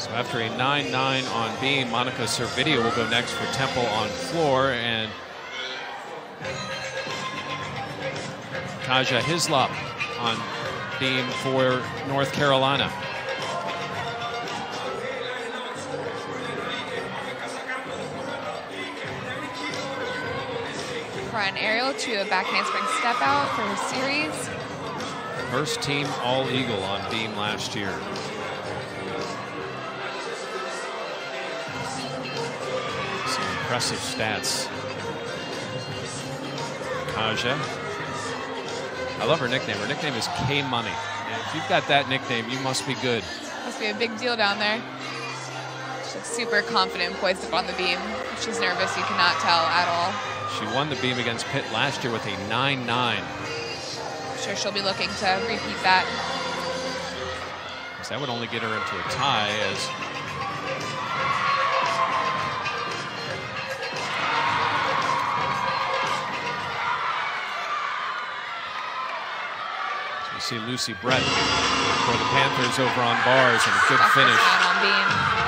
So after a 9-9 on beam, Monica Servideo will go next for Temple on floor, and Khazia Hislop on beam for North Carolina. Front aerial to a back handspring step out for her series. First team All-Eagle on beam last year. Some impressive stats. Khazia. I love her nickname. Her nickname is K-Money. And if you've got that nickname, you must be good. Must be a big deal down there. She's super confident, poised up on the beam. If she's nervous, you cannot tell at all. She won the beam against Pitt last year with a 9-9. I'm sure she'll be looking to repeat that. So that would only get her into a tie as we see Lucy Brett for the Panthers over on bars, and a good finish. On beam.